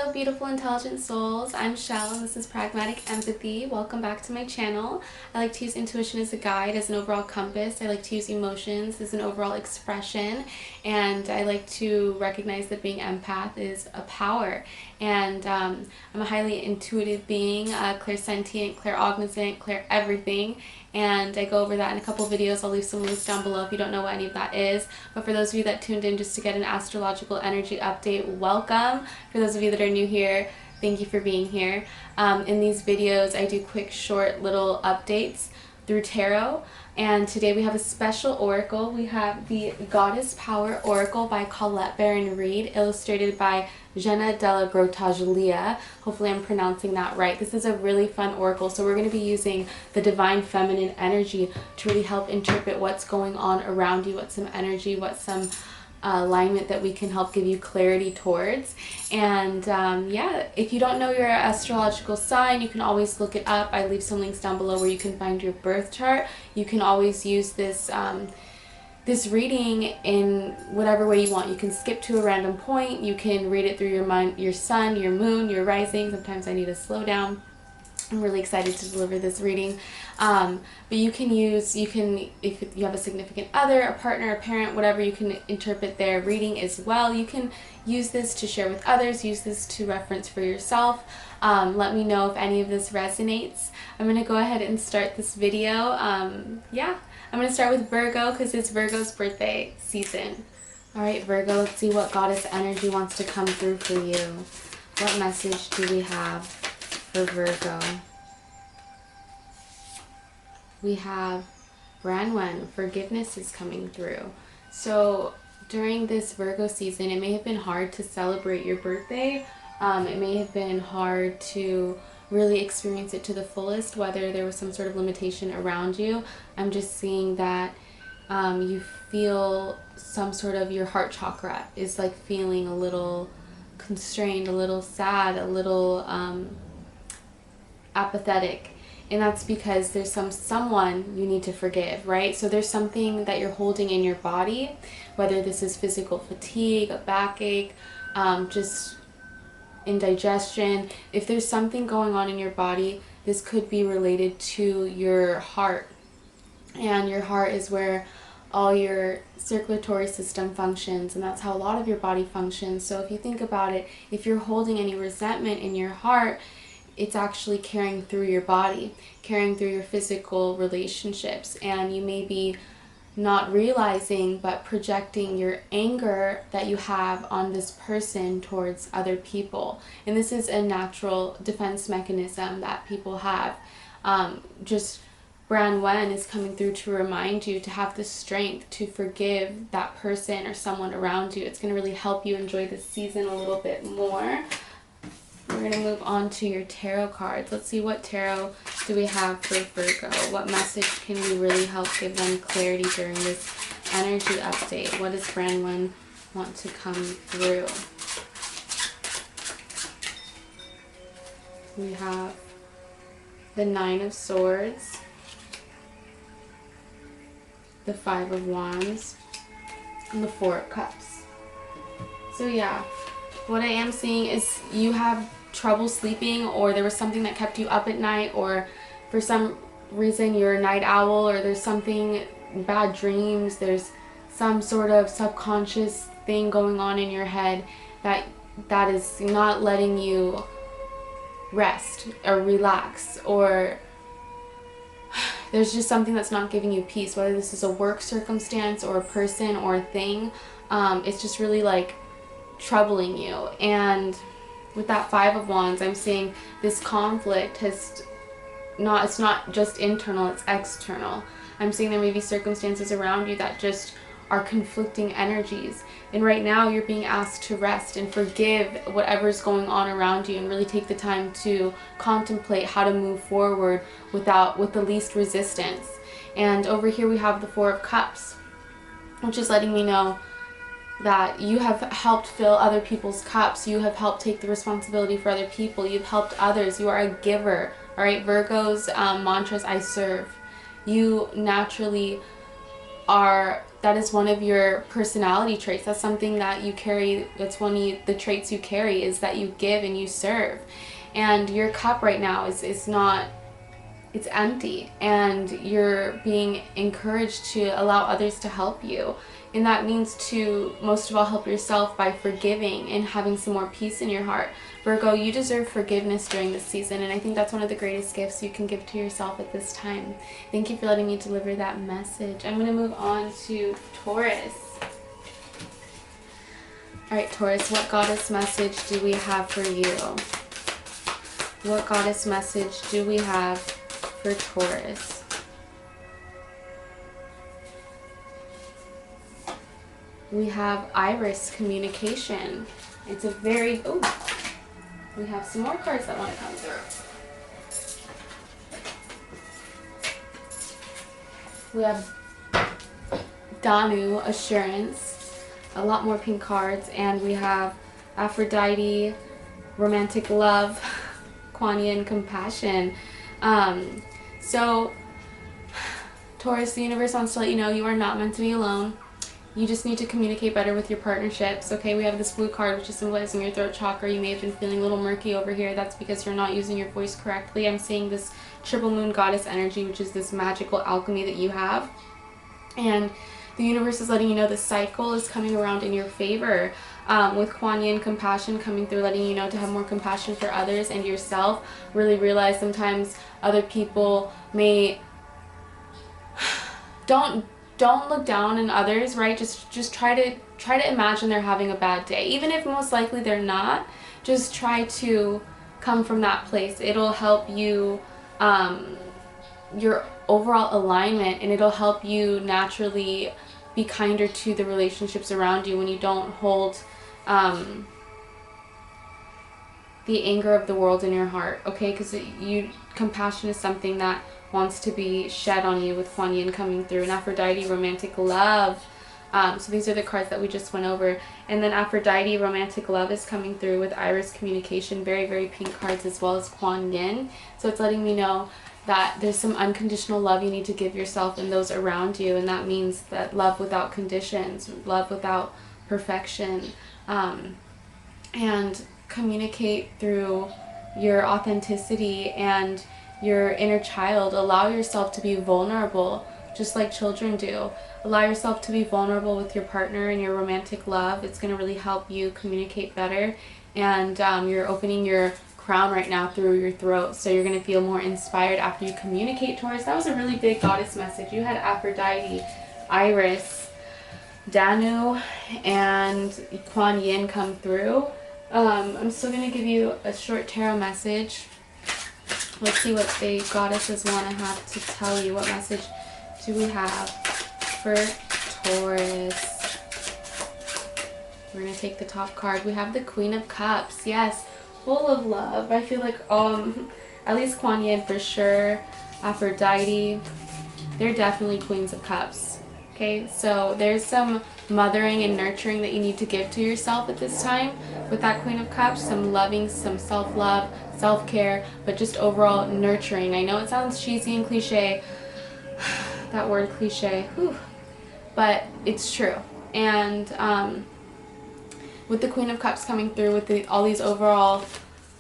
Hello beautiful intelligent souls, I'm Shell and this is Pragmatic Empathy. Welcome back to my channel. I like to use intuition as a guide, as an overall compass. I like to use emotions as an overall expression, and I like to recognize that being empath is a power. And I'm a highly intuitive being, clairsentient, clairaugnisant, clair everything. And I go over that in a couple videos. I'll leave some links down below if you don't know what any of that is. But for those of you that tuned in just to get an astrological energy update, welcome. For those of you that are new here, thank you for being here. In these videos, I do quick, short, little updates through tarot. And today we have a special oracle. We have the Goddess Power Oracle by baron-Reid, illustrated by Jenna della Grottaglia. Hopefully I'm pronouncing that right. This is a really fun oracle, so we're going to be using the divine feminine energy to really help interpret what's going on around you, what's some energy, what's some alignment that we can help give you clarity towards. And yeah, if you don't know your astrological sign, you can always look it up. I leave some links down below where you can find your birth chart. You can always use this this reading in whatever way you want. You can skip to a random point. You can read it through your mind, your sun, your moon, your rising. Sometimes I need to slow down. I'm really excited to deliver this reading. But you can use, if you have a significant other, a partner, a parent, whatever, you can interpret their reading as well. You can use this to share with others, use this to reference for yourself. Let me know if any of this resonates. I'm going to go ahead and start this video. Yeah, I'm going to start with Virgo because it's Virgo's birthday season. Alright, Virgo, let's see what goddess energy wants to come through for you. What message do we have for Virgo? We have Branwen, forgiveness is coming through. So during this Virgo season, it may have been hard to celebrate your birthday. It may have been hard to really experience it to the fullest, whether there was some sort of limitation around you. I'm just seeing that you feel some sort of, your heart chakra is like feeling a little constrained, a little sad, a little apathetic. And that's because there's someone you need to forgive, right? So there's something that you're holding in your body, whether this is physical fatigue, a backache, just indigestion. If there's something going on in your body, this could be related to your heart. And your heart is where all your circulatory system functions, and that's how a lot of your body functions. So if you think about it, if you're holding any resentment in your heart, it's actually carrying through your body, carrying through your physical relationships, and you may be not realizing but projecting your anger that you have on this person towards other people. And this is a natural defense mechanism that people have. Just Branwen is coming through to remind you to have the strength to forgive that person or someone around you. It's going to really help you enjoy this season a little bit more. We're going to move on to your tarot cards. Let's see, what tarot do we have for Virgo? What message can we really help give them clarity during this energy update? What does Branwen want to come through? We have the Nine of Swords, the Five of Wands, and the Four of Cups. So yeah, what I am seeing is you have trouble sleeping, or there was something that kept you up at night, or for some reason you're a night owl, or there's something, bad dreams, there's some sort of subconscious thing going on in your head that is not letting you rest or relax, or there's just something that's not giving you peace, whether this is a work circumstance or a person or a thing. It's just really like troubling you. And with that Five of Wands, I'm seeing this conflict it's not just internal, it's external. I'm seeing there may be circumstances around you that just are conflicting energies, and right now you're being asked to rest and forgive whatever's going on around you and really take the time to contemplate how to move forward with the least resistance. And over here we have the Four of Cups, which is letting me know that you have helped fill other people's cups. You have helped take the responsibility for other people. You've helped others. You are a giver. All right, Virgo's mantra is I serve. You naturally are that is one of your personality traits. That's something that you carry. That's one of the traits you carry, is that you give and you serve. And your cup right now is not, it's empty, and you're being encouraged to allow others to help you. And that means to most of all help yourself by forgiving and having some more peace in your heart. Virgo, you deserve forgiveness during this season, and I think that's one of the greatest gifts you can give to yourself at this time. Thank you for letting me deliver that message. I'm going to move on to Taurus. Alright, Taurus, what goddess message do we have for you? What goddess message do we have for Taurus? We have Iris, communication. It's a very, oh, we have some more cards that want to come through. We have Danu, assurance, a lot more pink cards, and we have Aphrodite, romantic love, Kuan Yin, compassion. So Taurus, the universe wants to let you know you are not meant to be alone. You just need to communicate better with your partnerships. Okay, we have this blue card, which is symbolizing your throat chakra. You may have been feeling a little murky over here. That's because you're not using your voice correctly. I'm seeing this triple moon goddess energy, which is this magical alchemy that you have. And the universe is letting you know the cycle is coming around in your favor. With Kuan Yin, compassion coming through, letting you know to have more compassion for others and yourself. Really realize sometimes other people may... Don't look down on others, right? Just try to imagine they're having a bad day. Even if most likely they're not, just try to come from that place. It'll help you, your overall alignment, and it'll help you naturally be kinder to the relationships around you when you don't hold the anger of the world in your heart, okay? Because compassion is something that wants to be shed on you with Kuan Yin coming through. And Aphrodite, romantic love. So these are the cards that we just went over. And then Aphrodite, romantic love, is coming through with Iris, communication. Very, very pink cards, as well as Kuan Yin. So it's letting me know that there's some unconditional love you need to give yourself and those around you. And that means that love without conditions, love without perfection. And communicate through your authenticity and your inner child. Allow yourself to be vulnerable, just like children do. Allow yourself to be vulnerable with your partner and your romantic love. It's going to really help you communicate better. And you're opening your crown right now through your throat, so you're going to feel more inspired after you communicate, Taurus. That was a really big goddess message. You had Aphrodite, Iris, Danu, and Kuan Yin come through. I'm still going to give you a short tarot message. Let's see what the goddesses want to have to tell you. What message do we have for Taurus? We're going to take the top card. We have the Queen of Cups. Yes, full of love. I feel like at least Kuan Yin for sure. Aphrodite, they're definitely Queens of Cups. Okay, so there's some mothering and nurturing that you need to give to yourself at this time with that Queen of Cups. Some loving, some self-love, self-care, but just overall nurturing. I know it sounds cheesy and cliche, that word cliche, whew, but it's true. And with the Queen of Cups coming through with all these overall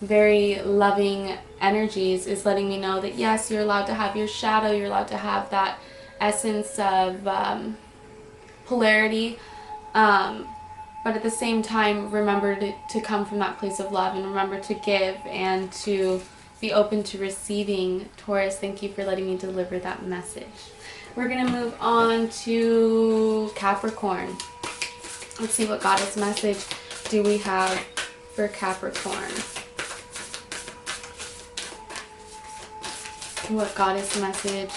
very loving energies, is letting me know that yes, you're allowed to have your shadow, you're allowed to have that essence of polarity, but at the same time remember to come from that place of love, and remember to give and to be open to receiving. Taurus, thank you for letting me deliver that message. We're going to move on to Capricorn. Let's see what goddess message do we have for Capricorn. What goddess message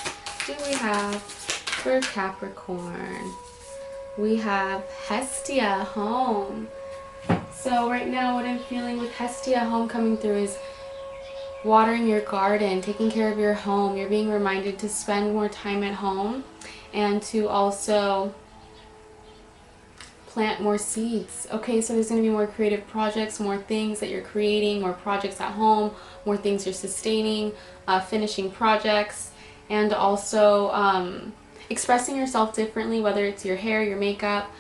do we have for Capricorn? We have Hestia, home. So right now what I'm feeling with Hestia, home, coming through is watering your garden, taking care of your home. You're being reminded to spend more time at home and to also plant more seeds. Okay, so there's going to be more creative projects, more things that you're creating, more projects at home, more things you're sustaining, finishing projects, and also expressing yourself differently, whether it's your hair, your makeup,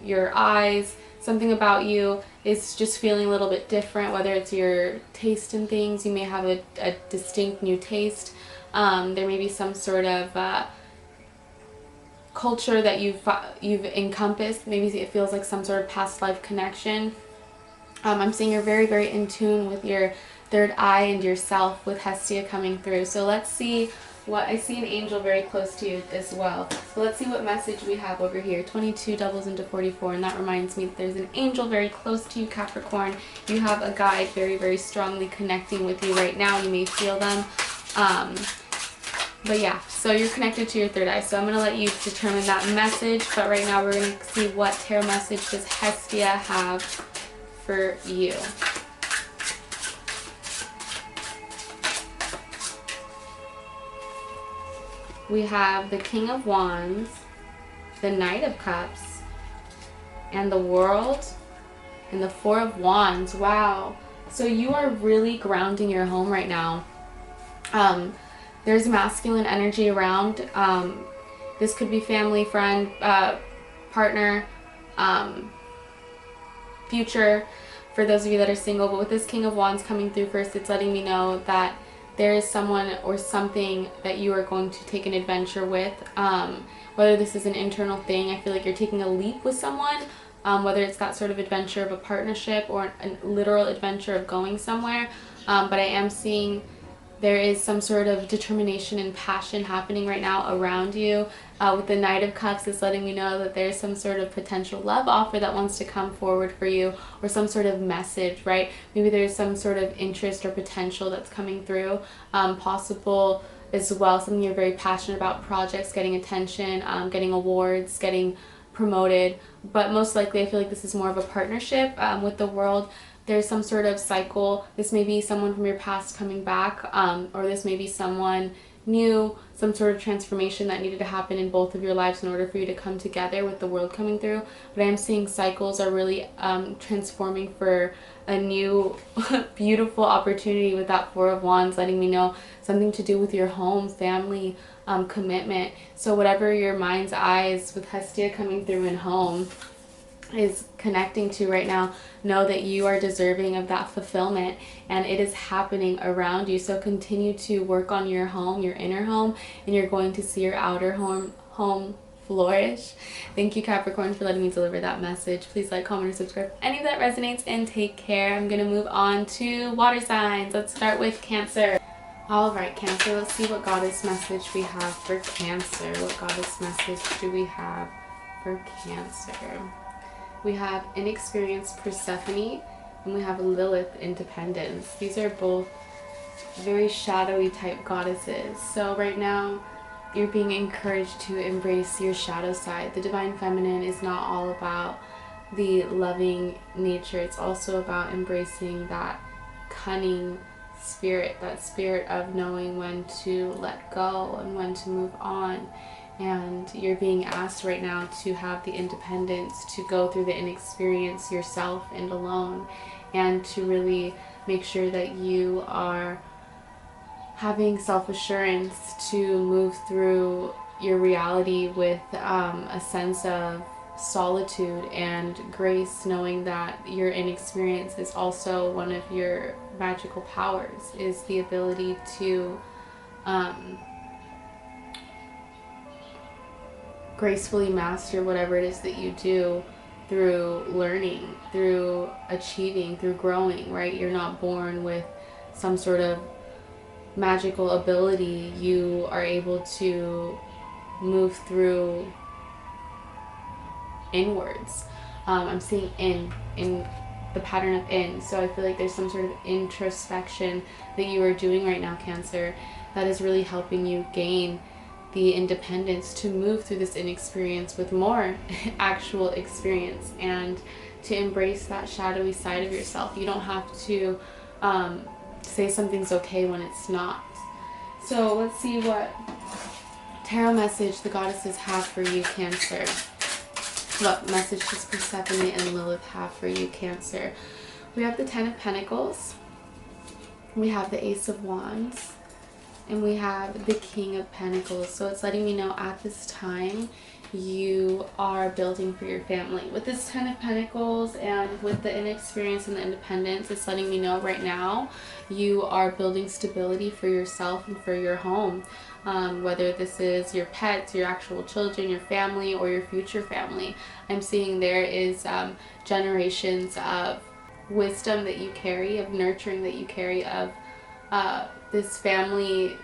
your eyes, something about you is just feeling a little bit different, whether it's your taste in things. You may have a distinct new taste. There may be some sort of culture that you've encompassed. Maybe it feels like some sort of past life connection. I'm seeing you're very, very in tune with your third eye and yourself with Hestia coming through. So let's see what, I see an angel very close to you as well. So let's see what message we have over here. 22 doubles into 44, and that reminds me that there's an angel very close to you, Capricorn. You have a guide very, very strongly connecting with you right now. You may feel them. But yeah, so you're connected to your third eye. So I'm going to let you determine that message. But right now we're going to see what tarot message does Hestia have for you. We have the King of Wands, the Knight of Cups, and the World, and the Four of Wands. Wow. So you are really grounding your home right now. There's masculine energy around. This could be family, friend, partner, future, for those of you that are single. But with this King of Wands coming through first, it's letting me know that there is someone or something that you are going to take an adventure with. Whether this is an internal thing, I feel like you're taking a leap with someone, whether it's that sort of adventure of a partnership or a literal adventure of going somewhere. But I am seeing there is some sort of determination and passion happening right now around you. With the Knight of Cups, it's letting me know that there's some sort of potential love offer that wants to come forward for you, or some sort of message, right? Maybe there's some sort of interest or potential that's coming through. Possible as well, something you're very passionate about, projects, getting attention, getting awards, getting promoted. But most likely, I feel like this is more of a partnership with the World. There's some sort of cycle. This may be someone from your past coming back, or this may be someone new, some sort of transformation that needed to happen in both of your lives in order for you to come together with the World coming through. But I am seeing cycles are really transforming for a new beautiful opportunity with that Four of Wands, letting me know something to do with your home, family, commitment. So whatever your mind's eyes with Hestia coming through in home is connecting to right now, know that you are deserving of that fulfillment, and it is happening around you. So continue to work on your home, your inner home, and you're going to see your outer home flourish. Thank you, Capricorn, for letting me deliver that message. Please like, comment, or subscribe if any of that resonates, and take care. I'm going to move on to water signs. Let's start with Cancer. All right, Cancer, let's see what goddess message we have for Cancer. What goddess message do we have for Cancer? We have inexperienced Persephone, and we have Lilith, independence. These are both very shadowy type goddesses. So right now, you're being encouraged to embrace your shadow side. The divine feminine is not all about the loving nature. It's also about embracing that cunning spirit, that spirit of knowing when to let go and when to move on. And you're being asked right now to have the independence to go through the inexperience yourself and alone, and to really make sure that you are having self-assurance to move through your reality with a sense of solitude and grace, knowing that your inexperience is also one of your magical powers, is the ability to gracefully master whatever it is that you do through learning, through achieving, through growing, right? You're not born with some sort of magical ability. You are able to move through inwards. I'm seeing in the pattern of in. So I feel like there's some sort of introspection that you are doing right now, Cancer, that is really helping you gain the independence to move through this inexperience with more actual experience, and to embrace that shadowy side of yourself. You don't have to say something's okay when it's not. So let's see what tarot message the goddesses have for you, Cancer. What message does Persephone and Lilith have for you, Cancer? We have the Ten of Pentacles. We have the Ace of Wands. And we have the King of Pentacles. So it's letting me know at this time you are building for your family. With this Ten of Pentacles and with the inexperience and the independence, it's letting me know right now you are building stability for yourself and for your home. Whether this is your pets, your actual children, your family, or your future family. I'm seeing there is generations of wisdom that you carry, of nurturing that you carry, of this family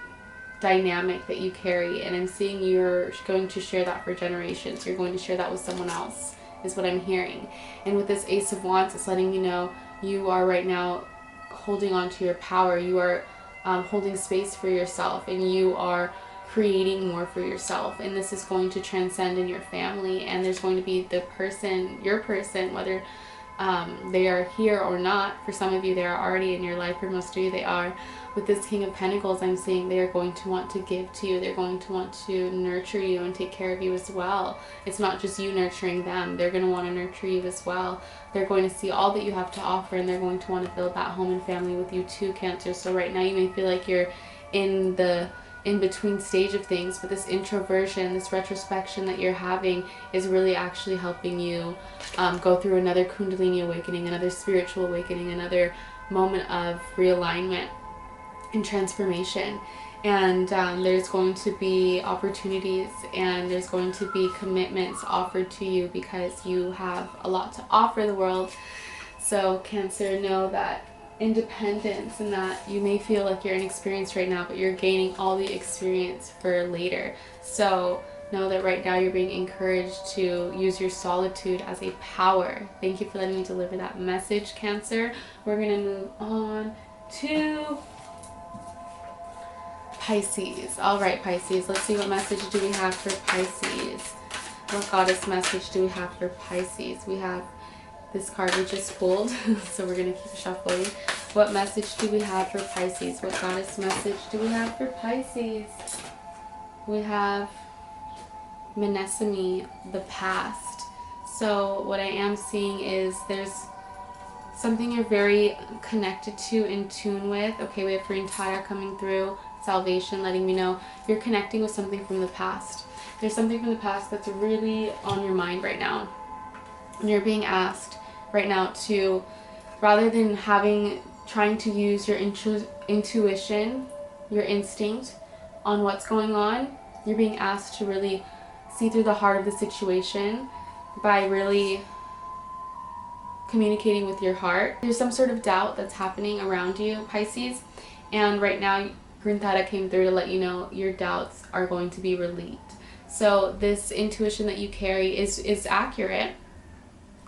dynamic that you carry, and I'm seeing you're going to share that for generations. You're going to share that with someone else, is what I'm hearing. And with this Ace of Wands, it's letting me know you are right now holding on to your power. You are holding space for yourself, and you are creating more for yourself, and this is going to transcend in your family. And there's going to be the person, your person, whether they are here or not. For some of you they are already in your life, for most of you they are. With this King of Pentacles, I'm seeing they are going to want to give to you. They're going to want to nurture you and take care of you as well. It's not just you nurturing them. They're going to want to nurture you as well. They're going to see all that you have to offer, and they're going to want to build that home and family with you too, Cancer. So right now you may feel like you're in the in-between stage of things, but this introversion, this retrospection that you're having is really actually helping you go through another Kundalini awakening, another spiritual awakening, another moment of realignment and transformation. And there's going to be opportunities, and there's going to be commitments offered to you because you have a lot to offer the world. So Cancer, know that independence, and that you may feel like you're inexperienced right now, but you're gaining all the experience for later. So know that right now you're being encouraged to use your solitude as a power. Thank you for letting me deliver that message, Cancer. We're going to move on to Pisces. All right, Pisces, let's see what message do we have for Pisces. What goddess message do we have for Pisces? We have this card we just pulled, so we're going to keep shuffling. What message do we have for Pisces? What goddess message do we have for Pisces? We have Mnemosyne, the past. So what I am seeing is there's something you're very connected to, in tune with. Okay, we have Green Tire coming through. Salvation, letting me know you're connecting with something from the past. There's something from the past that's really on your mind right now. And you're being asked right now to, rather than trying to use your intuition, your instinct on what's going on, you're being asked to really see through the heart of the situation by really communicating with your heart. There's some sort of doubt that's happening around you, Pisces, and right now Green Theta came through to let you know your doubts are going to be relieved. So this intuition that you carry is accurate.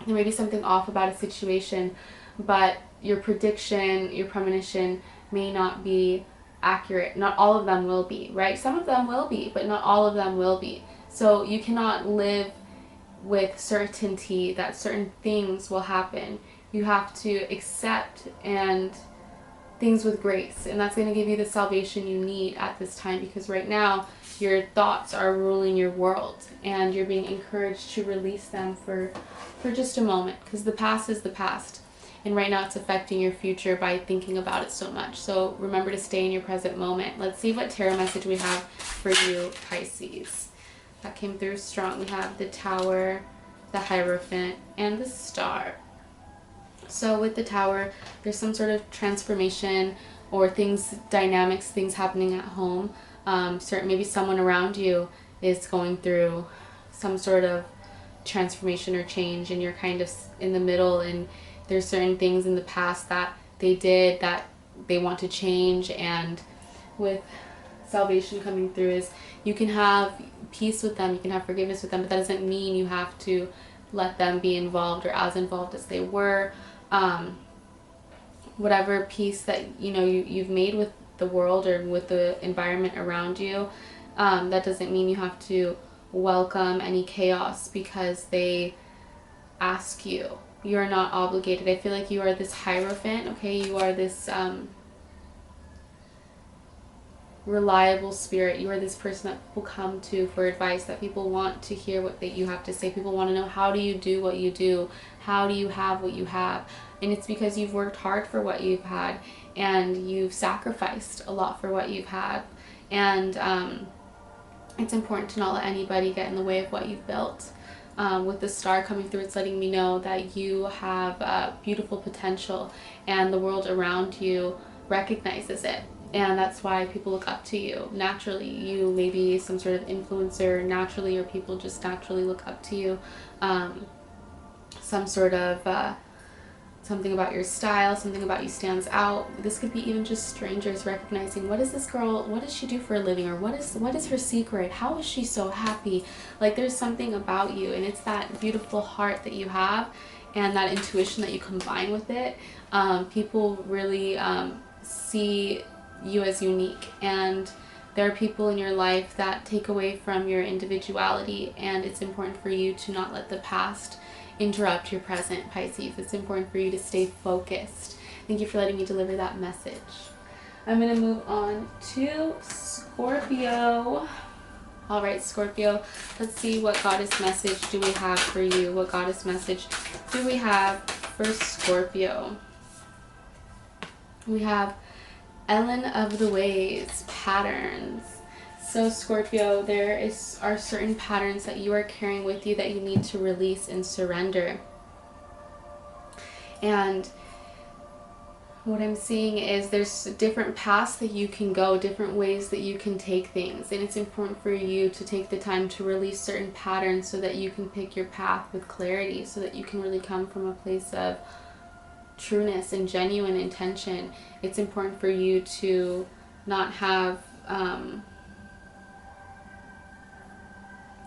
There may be something off about a situation, but your prediction, your premonition may not be accurate. Not all of them will be, right? Some of them will be, but not all of them will be. So you cannot live with certainty that certain things will happen. You have to accept and things with grace, and that's going to give you the salvation you need at this time, because right now your thoughts are ruling your world, and you're being encouraged to release them for just a moment, because the past is the past, and right now it's affecting your future by thinking about it so much. So remember to stay in your present moment. Let's see what tarot message we have for you, Pisces. That came through strong. We have the Tower, the Hierophant, and the Star. So with the Tower, there's some sort of transformation or dynamics, things happening at home. Maybe someone around you is going through some sort of transformation or change, and you're kind of in the middle, and there's certain things in the past that they did that they want to change. And with salvation coming through is you can have peace with them, you can have forgiveness with them, but that doesn't mean you have to let them be involved or as involved as they were. Whatever peace that you've made with the world or with the environment around you, that doesn't mean you have to welcome any chaos because they ask you. You're not obligated. I feel like you are this Hierophant, okay? You are this reliable spirit. You are this person that people come to for advice, that people want to hear what you have to say. People want to know, how do you do what you do? How do you have what you have? And it's because you've worked hard for what you've had, and you've sacrificed a lot for what you've had. And it's important to not let anybody get in the way of what you've built. With the star coming through, it's letting me know that you have beautiful potential, and the world around you recognizes it. And that's why people look up to you naturally. You may be some sort of influencer naturally, or people just naturally look up to you. Some sort of something about your style, something about you stands out. This could be even just strangers recognizing, what is this girl, what does she do for a living, or what is her secret, how is she so happy? Like, there's something about you, and it's that beautiful heart that you have and that intuition that you combine with it. People really see you as unique, and there are people in your life that take away from your individuality, and it's important for you to not let the past interrupt your present, Pisces. It's important for you to stay focused. Thank you for letting me deliver that message. I'm going to move on to Scorpio. All right, Scorpio, let's see what goddess message do we have for you. What goddess message do we have for Scorpio? We have Ellen of the Ways, patterns. So Scorpio, are certain patterns that you are carrying with you that you need to release and surrender. And what I'm seeing is there's different paths that you can go, different ways that you can take things. And it's important for you to take the time to release certain patterns so that you can pick your path with clarity, so that you can really come from a place of trueness and genuine intention. It's important for you to not have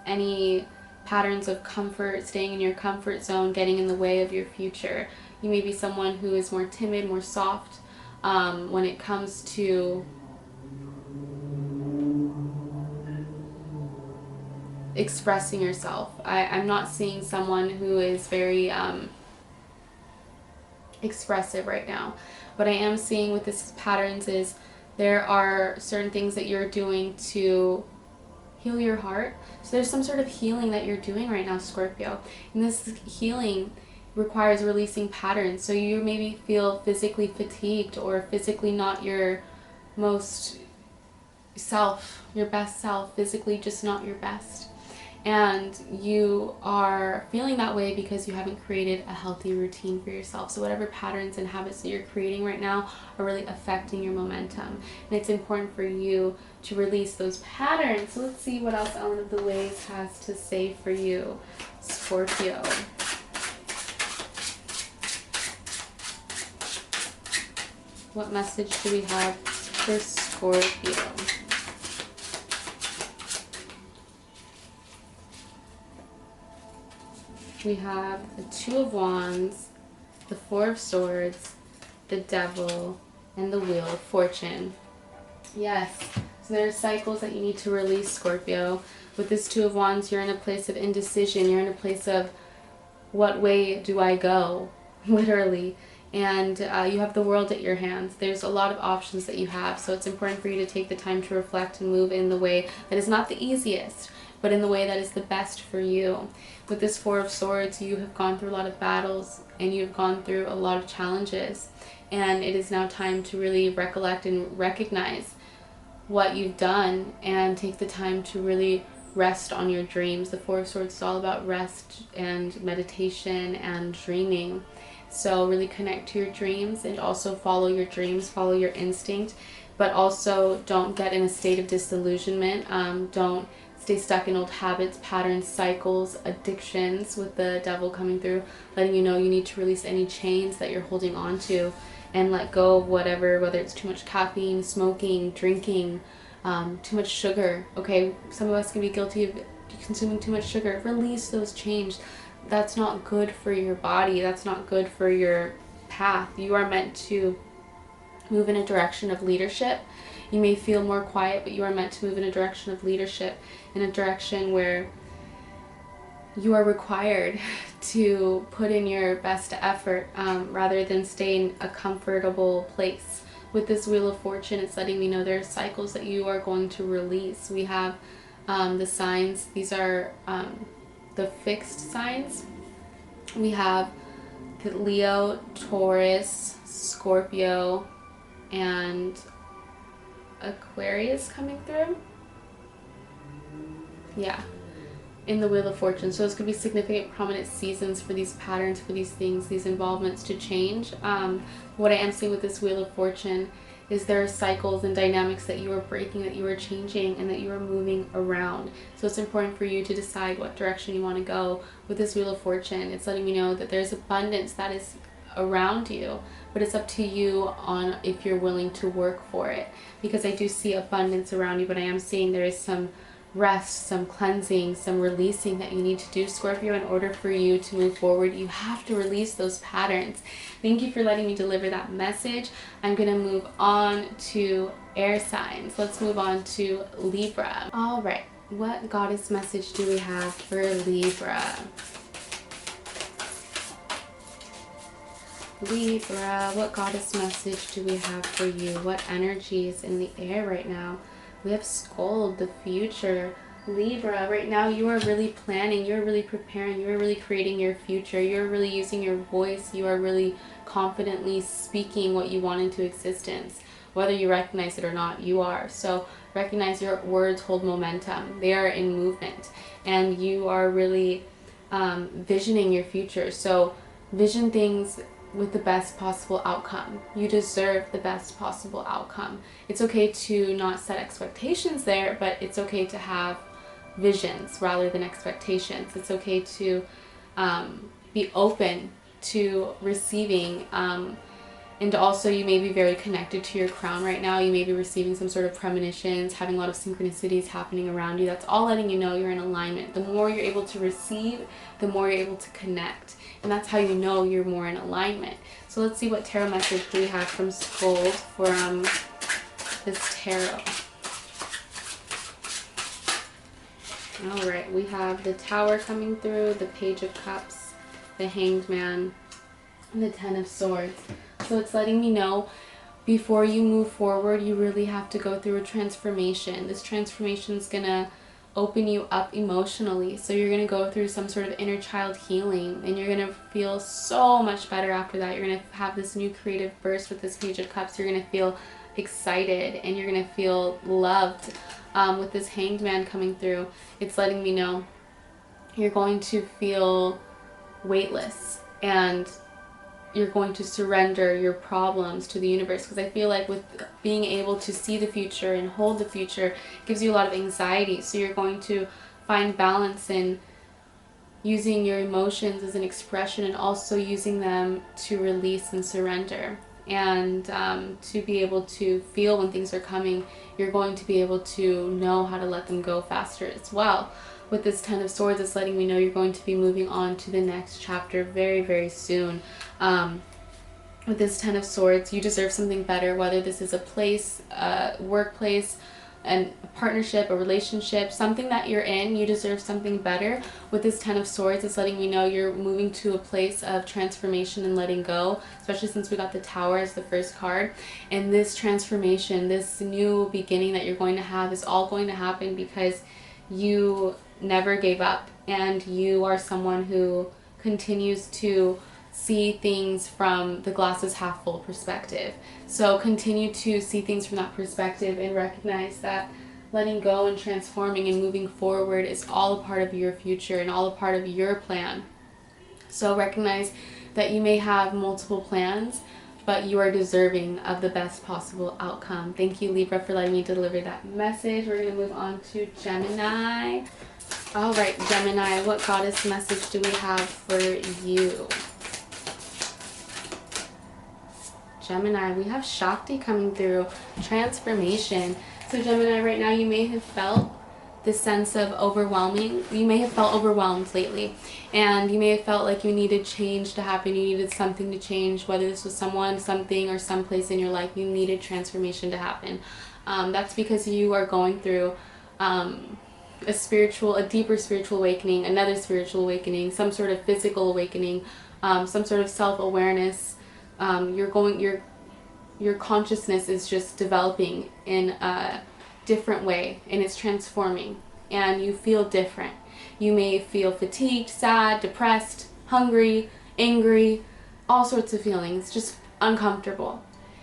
any patterns of comfort, staying in your comfort zone, getting in the way of your future. You may be someone who is more timid, more soft when it comes to expressing yourself. I'm not seeing someone who is very expressive right now. What I am seeing with this patterns is there are certain things that you're doing to heal your heart. So there's some sort of healing that you're doing right now, Scorpio. And this healing requires releasing patterns. So you maybe feel physically fatigued or physically not your most self, your best self, physically just not your best. And you are feeling that way because you haven't created a healthy routine for yourself. So whatever patterns and habits that you're creating right now are really affecting your momentum. And it's important for you to release those patterns. So let's see what else Ellen of the Ways has to say for you, Scorpio. What message do we have for Scorpio? We have the Two of Wands, the Four of Swords, the Devil, and the Wheel of Fortune. Yes, so there are cycles that you need to release, Scorpio. With this Two of Wands, you're in a place of indecision. You're in a place of, what way do I go? Literally. And you have the world at your hands. There's a lot of options that you have. So it's important for you to take the time to reflect and move in the way that is not the easiest, but in the way that is the best for you. With this Four of Swords, you have gone through a lot of battles and you've gone through a lot of challenges. And it is now time to really recollect and recognize what you've done and take the time to really rest on your dreams. The Four of Swords is all about rest and meditation and dreaming. So really connect to your dreams and also follow your dreams, follow your instinct, but also don't get in a state of disillusionment. Don't stay stuck in old habits, patterns, cycles, addictions, with the Devil coming through, letting you know you need to release any chains that you're holding on to and let go of whatever, whether it's too much caffeine, smoking, drinking, too much sugar. Okay, some of us can be guilty of consuming too much sugar. Release those chains. That's not good for your body. That's not good for your path. You are meant to move in a direction of leadership. You may feel more quiet, but you are meant to move in a direction of leadership, in a direction where you are required to put in your best effort rather than stay in a comfortable place. With this Wheel of Fortune, it's letting me know there are cycles that you are going to release. We have the signs. These are the fixed signs. We have the Leo, Taurus, Scorpio, and Aquarius coming through. Yeah, in the Wheel of Fortune. So it's going to be significant, prominent seasons for these patterns, for these things, these involvements to change. What I am seeing with this Wheel of Fortune is there are cycles and dynamics that you are breaking, that you are changing, and that you are moving around. So it's important for you to decide what direction you want to go with this Wheel of Fortune. It's letting me know that there's abundance that is around you, but it's up to you on if you're willing to work for it, because I do see abundance around you, but I am seeing there is some rest, some cleansing, some releasing that you need to do, Scorpio, in order for you to move forward. You have to release those patterns. Thank you for letting me deliver that message. I'm going to move on to air signs. Let's move on to Libra. All right, what goddess message do we have for Libra? Libra, what goddess message do we have for you? What energy is in the air right now? We have Scold, the future. Libra, right now you are really planning, you're really preparing, you're really creating your future, you're really using your voice, you are really confidently speaking what you want into existence. Whether you recognize it or not, you are. So recognize your words hold momentum. They are in movement, and you are really visioning your future. So vision things with the best possible outcome. You deserve the best possible outcome. It's okay to not set expectations there, but it's okay to have visions rather than expectations. It's okay to be open to receiving, and also you may be very connected to your crown right now. You may be receiving some sort of premonitions, having a lot of synchronicities happening around you. That's all letting you know you're in alignment. The more you're able to receive, the more you're able to connect. And that's how you know you're more in alignment. So let's see what tarot message we have from Scold for this tarot. Alright, we have the Tower coming through, the Page of Cups, the Hanged Man, and the Ten of Swords. So it's letting me know before you move forward, you really have to go through a transformation. This transformation is going to open you up emotionally. So you're going to go through some sort of inner child healing, and you're going to feel so much better after that. You're going to have this new creative burst with this Page of Cups. You're going to feel excited, and you're going to feel loved. With this Hanged Man coming through, it's letting me know you're going to feel weightless, and you're going to surrender your problems to the universe, because I feel like with being able to see the future and hold the future gives you a lot of anxiety. So you're going to find balance in using your emotions as an expression, and also using them to release and surrender, and to be able to feel when things are coming. You're going to be able to know how to let them go faster as well. With this Ten of Swords, it's letting me know you're going to be moving on to the next chapter very, very soon. With this Ten of Swords, you deserve something better, whether this is a place, a workplace, a partnership, a relationship, something that you're in, you deserve something better. With this Ten of Swords, it's letting me know you're moving to a place of transformation and letting go, especially since we got the Tower as the first card. And this transformation, this new beginning that you're going to have, is all going to happen because you never gave up, and you are someone who continues to see things from the glass is half full perspective. So continue to see things from that perspective, and recognize that letting go and transforming and moving forward is all a part of your future and all a part of your plan. So recognize that you may have multiple plans, but you are deserving of the best possible outcome. Thank you, Libra, for letting me deliver that message. We're going to move on to Gemini. All right, Gemini, what goddess message do we have for you? Gemini, we have Shakti coming through, transformation. So Gemini, right now you may have felt this sense of overwhelming. You may have felt overwhelmed lately, and you may have felt like you needed change to happen. You needed something to change, whether this was someone, something, or someplace in your life. You needed transformation to happen. That's because you are going through a deeper spiritual awakening, another spiritual awakening, some sort of physical awakening, some sort of self-awareness. Your consciousness is just developing in a different way, and it's transforming, and you feel different. You may feel fatigued, sad, depressed, hungry, angry, all sorts of feelings, just uncomfortable.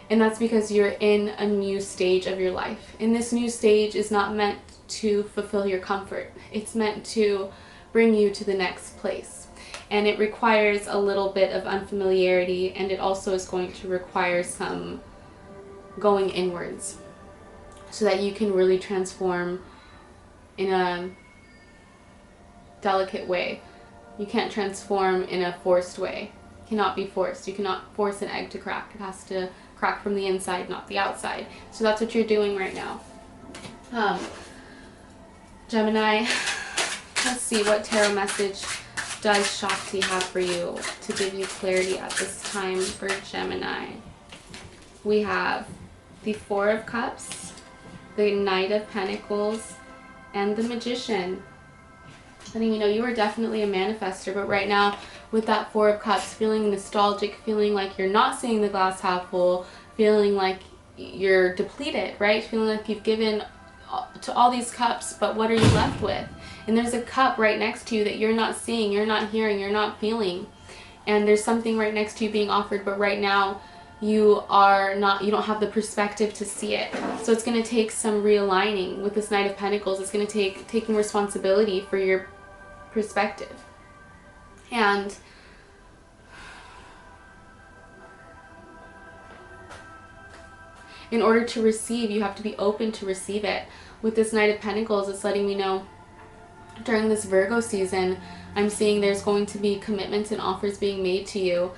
And that's because you're in a new stage of your life. And this new stage is not meant to fulfill your comfort. It's meant to bring you to the next place. And it requires a little bit of unfamiliarity, and it also is going to require some going inwards so that you can really transform in a delicate way. You can't transform in a forced way. It cannot be forced. You cannot force an egg to crack. It has to crack from the inside, not the outside. So that's what you're doing right now. Gemini, let's see, what tarot message does Shakti have for you to give you clarity at this time for Gemini? We have the Four of Cups, the Knight of Pentacles, and the Magician. Letting you know you are definitely a manifester, but right now with that Four of Cups, feeling nostalgic, feeling like you're not seeing the glass half full, feeling like you're depleted, right? Feeling like you've given to all these cups, but what are you left with? And there's a cup right next to you that you're not seeing, you're not hearing, you're not feeling. And there's something right next to you being offered, but right now you don't have the perspective to see it. So it's going to take some realigning with this Knight of Pentacles. It's going to take taking responsibility for your perspective. And in order to receive, you have to be open to receive it. With this Knight of Pentacles, it's letting me know during this Virgo season, I'm seeing there's going to be commitments and offers being made to you,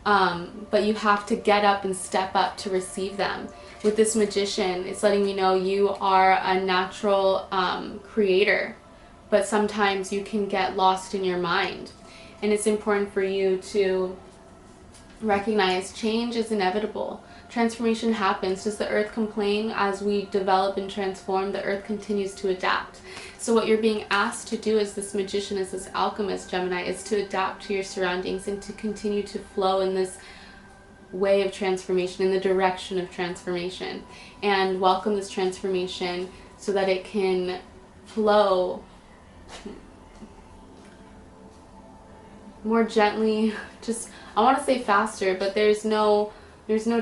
but you have to get up and step up to receive them. With this Magician, it's letting me know you are a natural creator, but sometimes you can get lost in your mind. And it's important for you to recognize change is inevitable. Transformation happens. Does the earth complain? As we develop and transform, the earth continues to adapt. So what you're being asked to do as this magician, as this alchemist, Gemini, is to adapt to your surroundings and to continue to flow in this way of transformation, in the direction of transformation, and welcome this transformation so that it can flow more gently. Just, I want to say faster, but there's no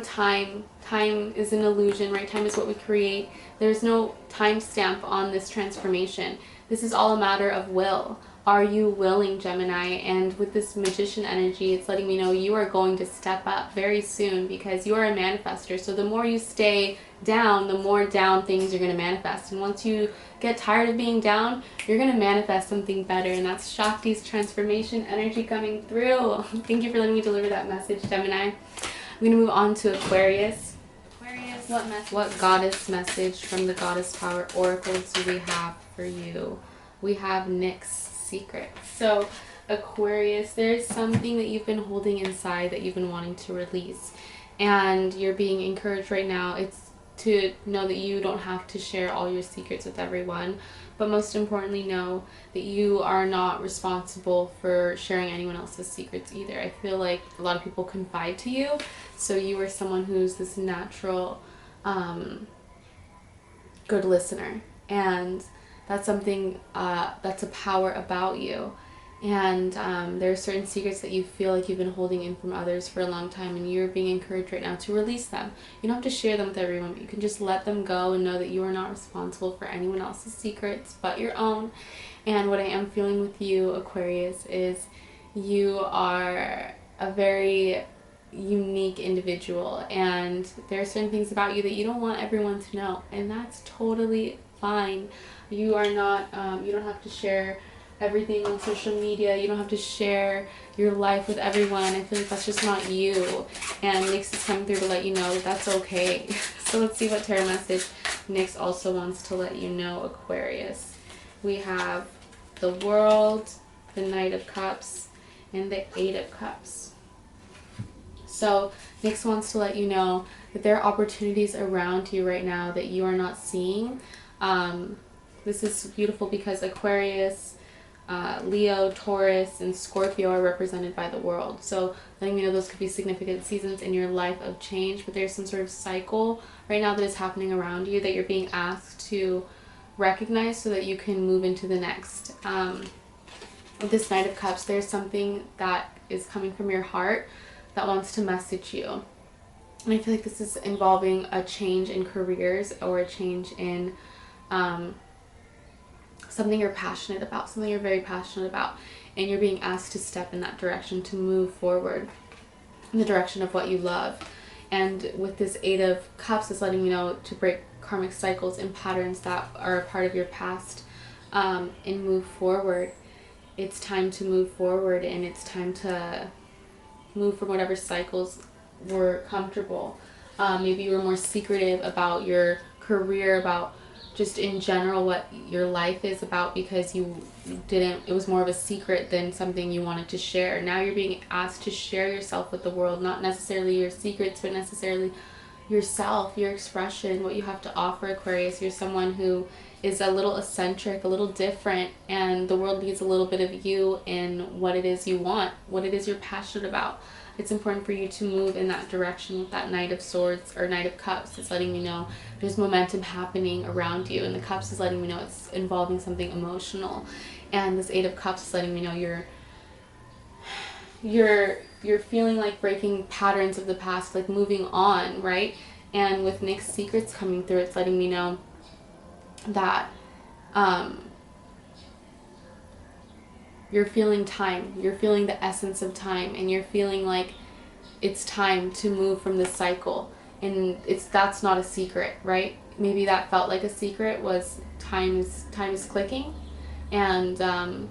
time. Time is an illusion, right? Time is what we create. There's no time stamp on this transformation. This is all a matter of will. Are you willing, Gemini? And with this Magician energy, it's letting me know you are going to step up very soon, because you are a manifester. So the more you stay down, the more down things you're going to manifest. And once you get tired of being down, you're going to manifest something better. And that's Shakti's transformation energy coming through. Thank you for letting me deliver that message, Gemini. I'm going to move on to Aquarius. Aquarius, what goddess message from the Goddess Power Oracles do we have for you? We have Nyx's secret. So Aquarius, there's something that you've been holding inside that you've been wanting to release. And you're being encouraged right now. It's to know that you don't have to share all your secrets with everyone. But most importantly, know that you are not responsible for sharing anyone else's secrets either. I feel like a lot of people confide to you. So you are someone who's this natural, good listener. And that's something, that's a power about you. And there are certain secrets that you feel like you've been holding in from others for a long time, and you're being encouraged right now to release them. You don't have to share them with everyone, but you can just let them go and know that you are not responsible for anyone else's secrets but your own. And what I am feeling with you, Aquarius, is you are a very unique individual, and there are certain things about you that you don't want everyone to know, and that's totally fine. You are not, you don't have to share everything on social media. You don't have to share your life with everyone. I feel like that's just not you. And Nyx is coming through to let you know that that's okay. So let's see what tarot message Nyx also wants to let you know, Aquarius. We have the World, the Knight of Cups, and the Eight of Cups. So Nyx wants to let you know that there are opportunities around you right now that you are not seeing. This is beautiful because Aquarius, Leo, Taurus, and Scorpio are represented by the World. So letting me know those could be significant seasons in your life of change, but there's some sort of cycle right now that is happening around you that you're being asked to recognize so that you can move into the next. With this Knight of Cups, there's something that is coming from your heart that wants to message you. And I feel like this is involving a change in careers or a change in something you're passionate about, something you're very passionate about, and you're being asked to step in that direction, to move forward in the direction of what you love. And with this Eight of Cups, it's letting me know to break karmic cycles and patterns that are a part of your past, and move forward. It's time to move forward, and it's time to move from whatever cycles were comfortable. Maybe you were more secretive about your career, about just in general what your life is about, because it was more of a secret than something you wanted to share. Now you're being asked to share yourself with the world, not necessarily your secrets, but necessarily yourself, your expression, what you have to offer, Aquarius. You're someone who is a little eccentric, a little different, and the world needs a little bit of you in what it is you want, what it is you're passionate about. It's important for you to move in that direction with that Knight of Swords or Knight of Cups. It's letting me know there's momentum happening around you, and the Cups is letting me know it's involving something emotional. And this Eight of Cups is letting me know you're feeling like breaking patterns of the past, like moving on, right? And with Nick's secrets coming through, it's letting me know that you're feeling time, you're feeling the essence of time, and you're feeling like it's time to move from this cycle. And that's not a secret, right? Maybe that felt like a secret, was time is clicking, and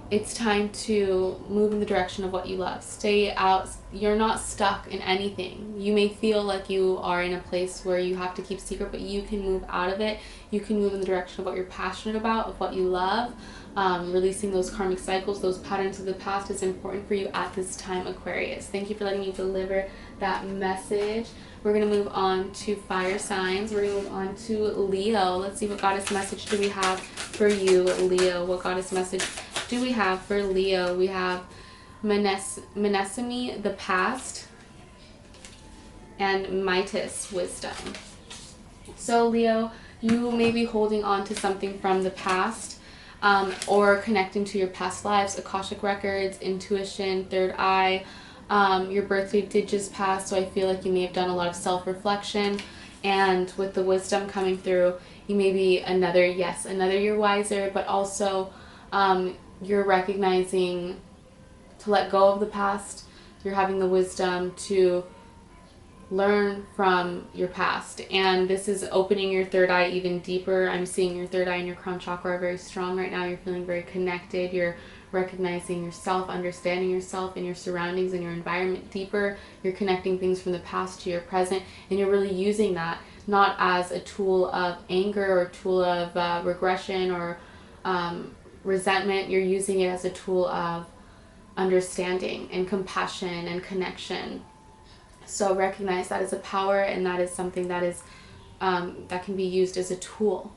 it's time to move in the direction of what you love. Stay out. You're not stuck in anything. You may feel like you are in a place where you have to keep secret, but you can move out of it. You can move in the direction of what you're passionate about, of what you love. Releasing those karmic cycles, those patterns of the past is important for you at this time, Aquarius. Thank you for letting me deliver that message. We're going to move on to fire signs. We're going to move on to Leo. Let's see what goddess message do we have for you, Leo. What goddess message do we have for Leo? We have Mnemosyne, the past, and Midas, wisdom. So Leo, you may be holding on to something from the past, or connecting to your past lives, Akashic records, intuition, third eye. Your birthday did just pass, so I feel like you may have done a lot of self-reflection, and with the wisdom coming through, you may be another year wiser, but also you're recognizing to let go of the past. You're having the wisdom to learn from your past, and this is opening your third eye even deeper. I'm seeing your third eye and your crown chakra are very strong right now. You're feeling very connected. You're recognizing yourself, understanding yourself and your surroundings and your environment deeper. You're connecting things from the past to your present, and you're really using that not as a tool of anger or a tool of regression or resentment. You're using it as a tool of understanding and compassion and connection. So recognize that as a power, and that is something that is that can be used as a tool.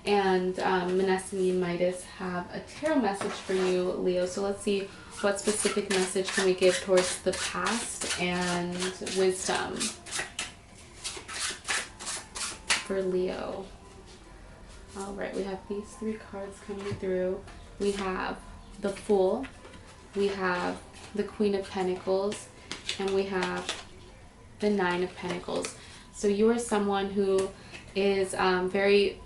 And Mnemosyne and Midas have a tarot message for you, Leo. So let's see what specific message can we give towards the past and wisdom for Leo. All right, we have these three cards coming through. We have the Fool, we have the Queen of Pentacles, and we have the Nine of Pentacles. So you are someone who is very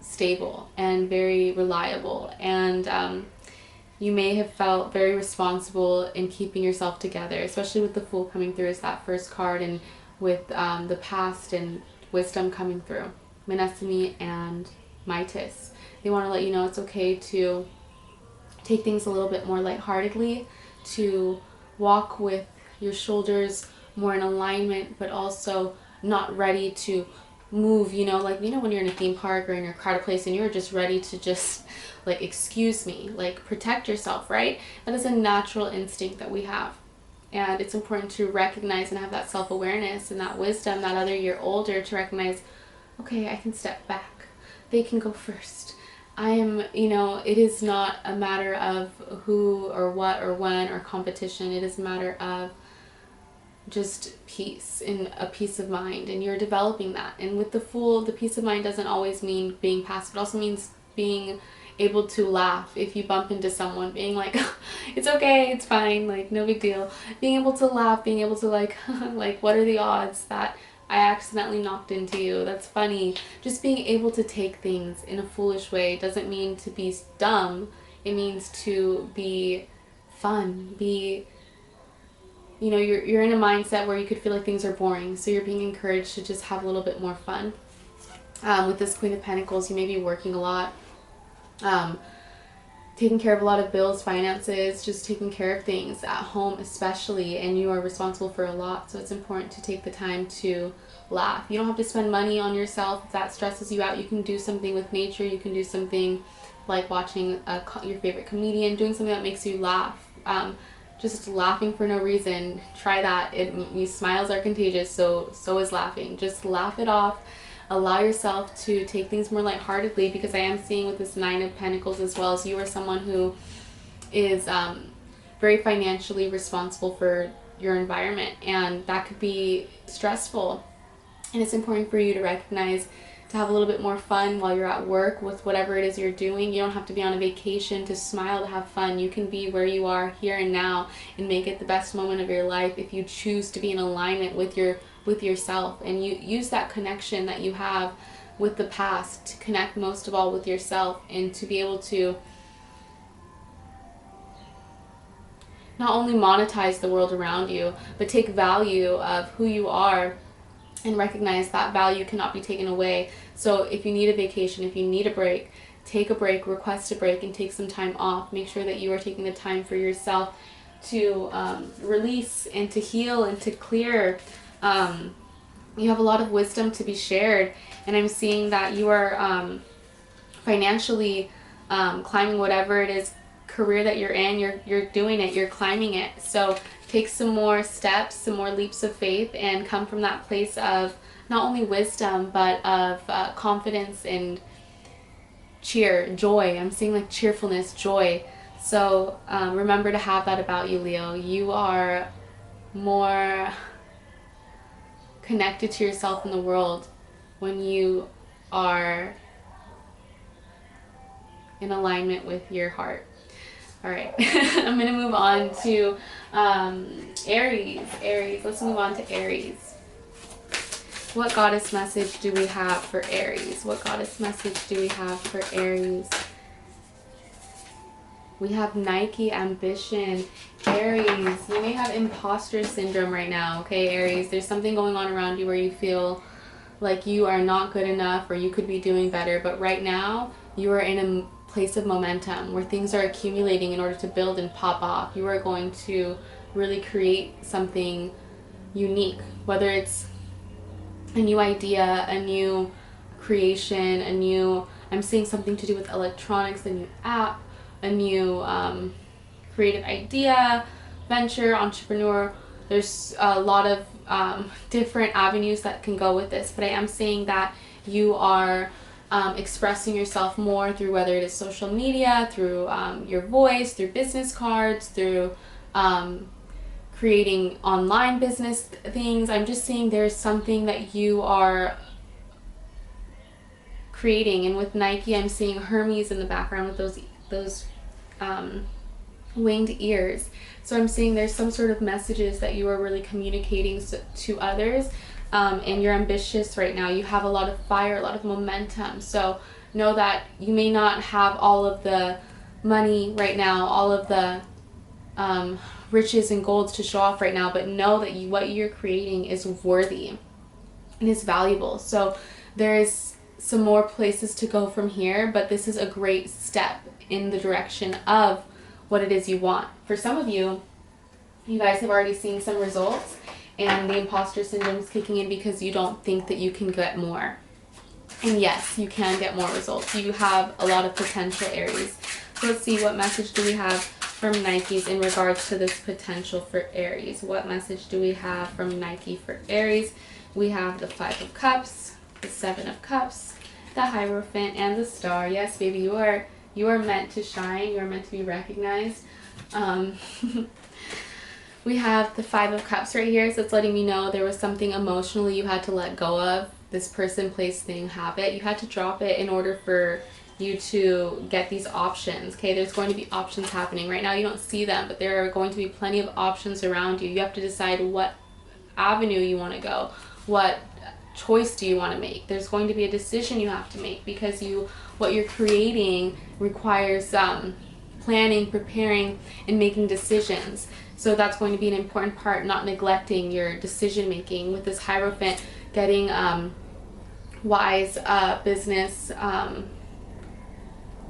stable and very reliable, and you may have felt very responsible in keeping yourself together, especially with the Fool coming through as that first card, and with the past and wisdom coming through. Mnemosyne and Midas, they want to let you know it's okay to take things a little bit more lightheartedly, to walk with your shoulders more in alignment, but also not ready to move, like, when you're in a theme park or in a crowded place and you're just ready to just, like, excuse me, like, protect yourself, right? That is a natural instinct that we have. And it's important to recognize and have that self-awareness and that wisdom, that other year older, to recognize, okay, I can step back. They can go first. I am, it is not a matter of who or what or when or competition. It is a matter of just peace and a peace of mind, and you're developing that. And with the Fool, the peace of mind doesn't always mean being passive. It also means being able to laugh if you bump into someone, being like, it's okay, it's fine, like no big deal. Being able to laugh, being able to like, like what are the odds that I accidentally knocked into you? That's funny. Just being able to take things in a foolish way doesn't mean to be dumb. It means to be fun, be, you know, you're in a mindset where you could feel like things are boring, so you're being encouraged to just have a little bit more fun. With this Queen of Pentacles, you may be working a lot, taking care of a lot of bills, finances, just taking care of things at home especially, and you are responsible for a lot, so it's important to take the time to laugh. You don't have to spend money on yourself if that stresses you out. You can do something with nature. You can do something like watching your favorite comedian, doing something that makes you laugh. Just laughing for no reason, try that. Smiles are contagious, so is laughing. Just laugh it off. Allow yourself to take things more lightheartedly, because I am seeing with this Nine of Pentacles as well as you are someone who is very financially responsible for your environment, and that could be stressful. And it's important for you to recognize to have a little bit more fun while you're at work with whatever it is you're doing. You don't have to be on a vacation to smile, to have fun. You can be where you are here and now and make it the best moment of your life if you choose to be in alignment with yourself, and you use that connection that you have with the past to connect most of all with yourself, and to be able to not only monetize the world around you, but take value of who you are and recognize that value cannot be taken away. So if you need a vacation, if you need a break, take a break, request a break, and take some time off. Make sure that you are taking the time for yourself to release and to heal and to clear. You have a lot of wisdom to be shared, and I'm seeing that you are financially climbing whatever it is career that you're in. You're doing it, you're climbing it. So take some more steps, some more leaps of faith, and come from that place of not only wisdom, but of confidence and joy. I'm seeing like cheerfulness, joy. So remember to have that about you, Leo. You are more connected to yourself in the world when you are in alignment with your heart. All right, I'm going to move on to Aries. Let's move on to Aries. What goddess message do we have for Aries? What goddess message do we have for Aries? We have Nike, ambition. Aries, you may have imposter syndrome right now, okay, Aries? There's something going on around you where you feel like you are not good enough or you could be doing better, but right now you are in a place of momentum where things are accumulating in order to build and pop off. You are going to really create something unique, whether it's a new idea, a new creation, I'm seeing something to do with electronics, a new app, a new creative idea, venture, entrepreneur. There's a lot of different avenues that can go with this, but I am seeing that you are expressing yourself more through whether it is social media, through your voice, through business cards, through creating online business things. I'm just seeing there's something that you are creating, and with Nike I'm seeing Hermes in the background with those winged ears. So I'm seeing there's some sort of messages that you are really communicating to others. And you're ambitious right now. You have a lot of fire, a lot of momentum. So know that you may not have all of the money right now, all of the riches and golds to show off right now, but know that what you're creating is worthy and is valuable. So there is some more places to go from here, but this is a great step in the direction of what it is you want. For some of you, you guys have already seen some results, and the imposter syndrome is kicking in because you don't think that you can get more. And yes, you can get more results. You have a lot of potential, Aries. So let's see, what message do we have from Nikes in regards to this potential for Aries? What message do we have from Nike for Aries? We have the Five of Cups, the Seven of Cups, the Hierophant, and the Star. Yes, baby, you are meant to shine. You are meant to be recognized. We have the Five of Cups right here, so it's letting me know there was something emotionally you had to let go of. This person, place, thing, habit. You had to drop it in order for you to get these options. Okay, there's going to be options happening right now. You don't see them, but there are going to be plenty of options around you. You have to decide what avenue you want to go, what choice do you want to make. There's going to be a decision you have to make, because what you're creating requires planning, preparing, and making decisions. So that's going to be an important part, not neglecting your decision making. With this Hierophant, getting wise business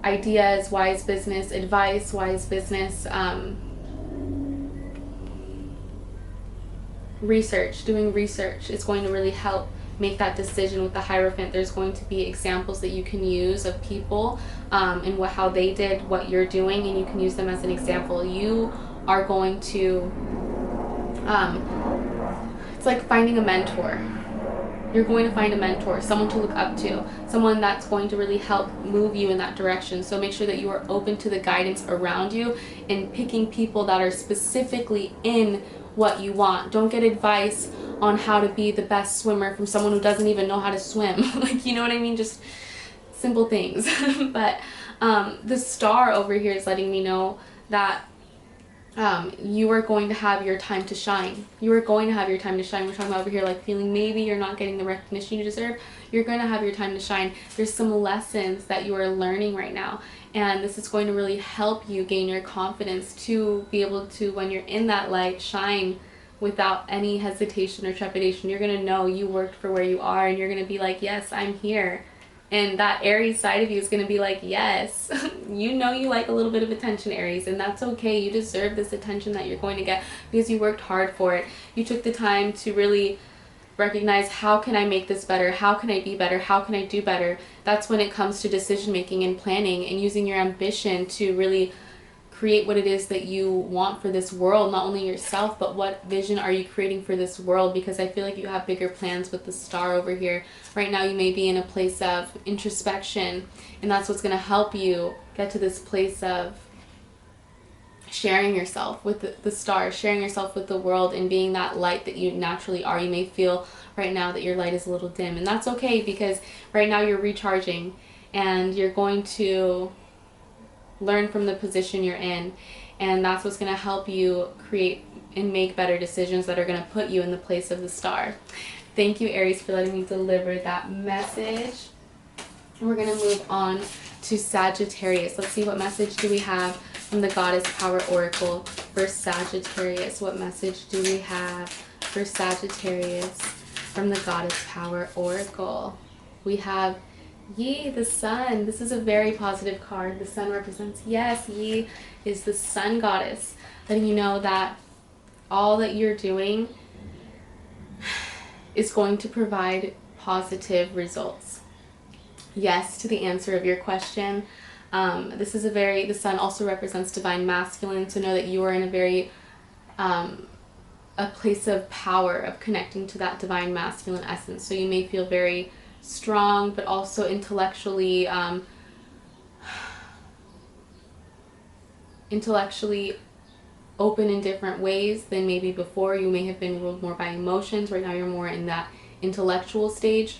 ideas, wise business advice, wise business research. Doing research is going to really help make that decision. With the Hierophant, there's going to be examples that you can use of people and how they did what you're doing, and you can use them as an example. You are going to it's like finding a mentor. You're going to find a mentor, someone to look up to, someone that's going to really help move you in that direction. So make sure that you are open to the guidance around you and picking people that are specifically in what you want. Don't get advice on how to be the best swimmer from someone who doesn't even know how to swim. Like, you know what I mean? Just simple things. But the star over here is letting me know that you are going to have your time to shine. You are going to have your time to shine. We're talking about over here like feeling maybe you're not getting the recognition you deserve. You're going to have your time to shine. There's some lessons that you are learning right now, and this is going to really help you gain your confidence to be able to, when you're in that light, shine without any hesitation or trepidation. You're going to know you worked for where you are, and you're going to be like, yes, I'm here. And that Aries side of you is going to be like, yes, you know you like a little bit of attention, Aries, and that's okay. You deserve this attention that you're going to get because you worked hard for it. You took the time to really recognize, how can I make this better? How can I be better? How can I do better? That's when it comes to decision making and planning and using your ambition to really create what it is that you want for this world. Not only yourself, but what vision are you creating for this world? Because I feel like you have bigger plans with the star over here. Right now you may be in a place of introspection, and that's what's going to help you get to this place of sharing yourself with the stars, sharing yourself with the world, and being that light that you naturally are. You may feel right now that your light is a little dim, and that's okay, because right now you're recharging and you're going to learn from the position you're in, and that's what's going to help you create and make better decisions that are going to put you in the place of the star. Thank you, Aries, for letting me deliver that message. We're going to move on to Sagittarius. Let's see, what message do we have from the Goddess Power Oracle for Sagittarius? What message do we have for Sagittarius from the Goddess Power Oracle? We have Yi, the sun. This is a very positive card. The sun represents, yes, Yi is the sun goddess, letting you know that all that you're doing is going to provide positive results. Yes to the answer of your question. This is the sun also represents divine masculine, so know that you are in a very a place of power, of connecting to that divine masculine essence. So you may feel very strong, but also intellectually open in different ways than maybe before. You may have been ruled more by emotions. Right now you're more in that intellectual stage.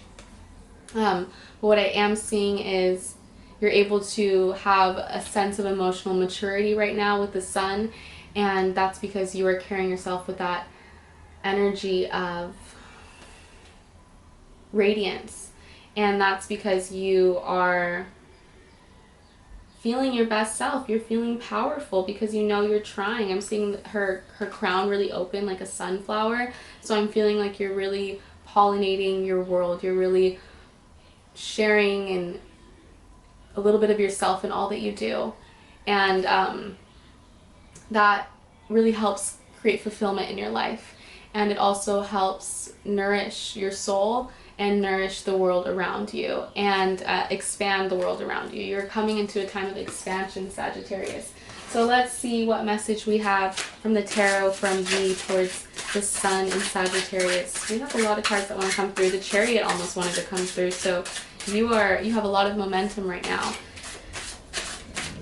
But what I am seeing is you're able to have a sense of emotional maturity right now with the sun, and that's because you are carrying yourself with that energy of radiance. And that's because you are feeling your best self. You're feeling powerful because you know you're trying. I'm seeing her crown really open like a sunflower. So I'm feeling like you're really pollinating your world. You're really sharing and a little bit of yourself in all that you do. And that really helps create fulfillment in your life. And it also helps nourish your soul and nourish the world around you, and expand the world around you. You're coming into a time of expansion, Sagittarius. So let's see what message we have from the tarot from Yi towards the sun in Sagittarius. We have a lot of cards that want to come through. The Chariot almost wanted to come through, so you have a lot of momentum right now.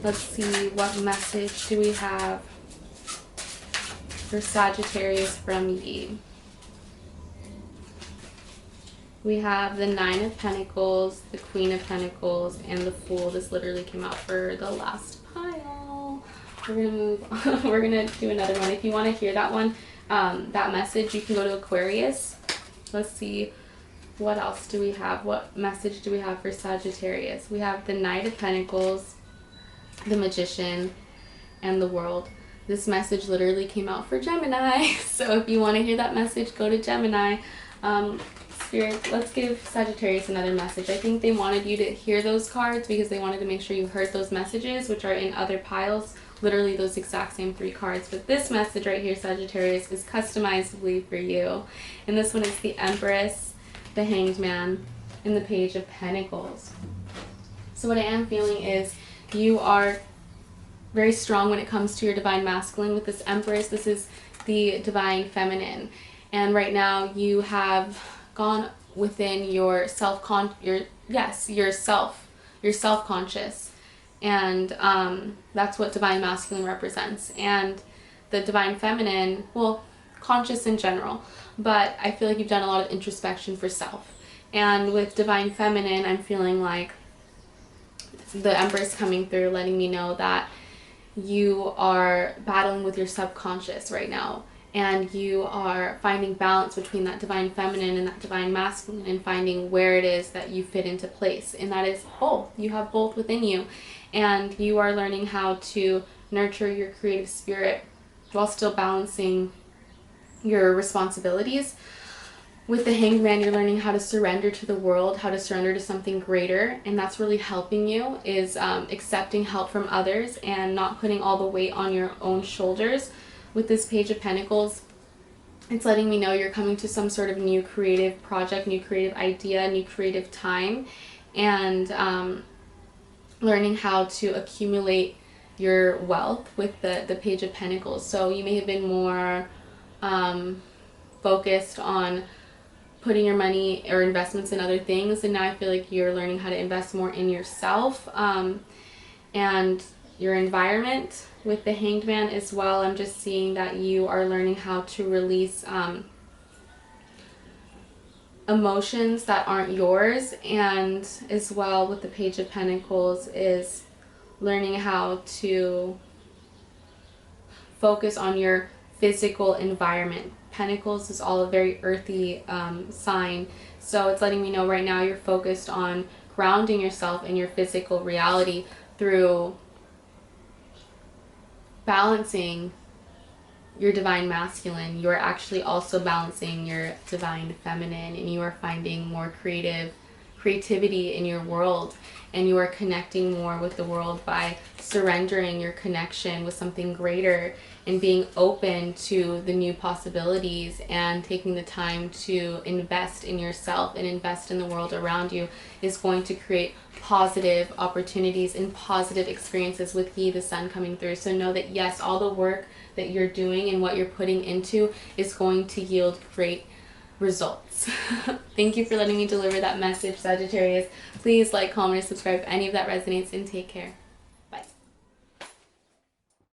Let's see, what message do we have for Sagittarius from Yi? We have the Nine of Pentacles, the Queen of Pentacles, and the Fool. This literally came out for the last pile. We're gonna move on. We're gonna do another one. If you want to hear that one, that message, you can go to Aquarius. Let's see, what else do we have? What message do we have for Sagittarius? We have the Knight of Pentacles, the Magician, and the World. This message literally came out for Gemini. So if you want to hear that message, go to Gemini. Spirit, let's give Sagittarius another message. I think they wanted you to hear those cards because they wanted to make sure you heard those messages, which are in other piles, literally those exact same 3 cards. But this message right here, Sagittarius, is customizably for you. And this one is the Empress, the Hanged Man, and the Page of Pentacles. So what I am feeling is you are very strong when it comes to your divine masculine. With this Empress, this is the divine feminine. And right now you have gone within your self-conscious, and that's what divine masculine represents. And the divine feminine, well, conscious in general, but I feel like you've done a lot of introspection for self. And with divine feminine, I'm feeling like the Empress coming through, letting me know that you are battling with your subconscious right now. And you are finding balance between that divine feminine and that divine masculine, and finding where it is that you fit into place. And that is both. You have both within you. And you are learning how to nurture your creative spirit while still balancing your responsibilities. With the Hanged Man, you're learning how to surrender to the world, how to surrender to something greater. And that's really helping you, is accepting help from others and not putting all the weight on your own shoulders. With this Page of Pentacles, it's letting me know you're coming to some sort of new creative project, new creative idea, new creative time, and learning how to accumulate your wealth with the Page of Pentacles. So you may have been more focused on putting your money or investments in other things, and now I feel like you're learning how to invest more in yourself and your environment. With the Hanged Man as well, I'm just seeing that you are learning how to release emotions that aren't yours. And as well with the Page of Pentacles is learning how to focus on your physical environment. Pentacles is all a very earthy sign, so it's letting me know right now you're focused on grounding yourself in your physical reality through balancing your divine masculine. You're actually also balancing your divine feminine, and you are finding more creativity in your world, and you are connecting more with the world by surrendering your connection with something greater and being open to the new possibilities, and taking the time to invest in yourself and invest in the world around you is going to create positive opportunities and positive experiences with the Sun coming through. So know that yes, all the work that you're doing and what you're putting into is going to yield great results. Thank you for letting me deliver that message, Sagittarius. Please like, comment, and subscribe if any of that resonates, and take care.